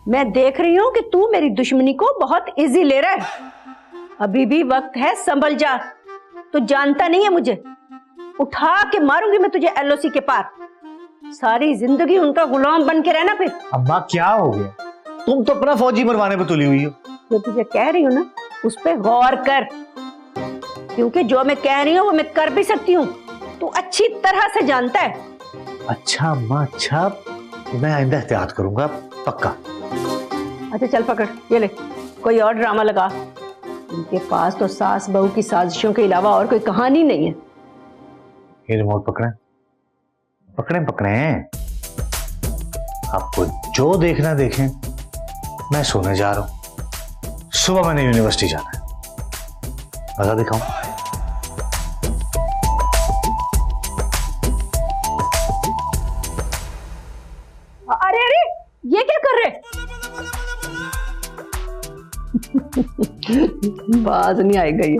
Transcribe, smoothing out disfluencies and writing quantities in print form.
मैं देख रही हूँ कि तू मेरी दुश्मनी को बहुत इजी ले रहा है। अभी भी वक्त है, संभल जा। तू जानता नहीं है मुझे, उठा के मारूंगी मैं तुझे एलओसी के पार। सारी जिंदगी उनका गुलाम बन के रहना फिर। अम्मा क्या हो गया? तुम तो अपना फौजी मरवाने पे तुली हुई हो। जो तुझे कह रही हूँ ना, उस पर गौर कर, क्योंकि जो मैं कह रही हूँ वो मैं कर भी सकती हूँ। तू अच्छी तरह से जानता है। अच्छा अम्मा, अच्छा, मैं आइंदा एहतियात करूंगा, पक्का। अच्छा चल पकड़, ये ले, कोई और ड्रामा लगा। इनके पास तो सास बहू की साजिशों के अलावा और कोई कहानी नहीं है। ये रिमोट पकड़े पकड़े पकड़े। आपको जो देखना देखें, मैं सोने जा रहा हूं। सुबह मैंने यूनिवर्सिटी जाना है। लगा दिखाऊं? अरे अरे, ये क्या कर रहे? बाज नहीं आएगा ये।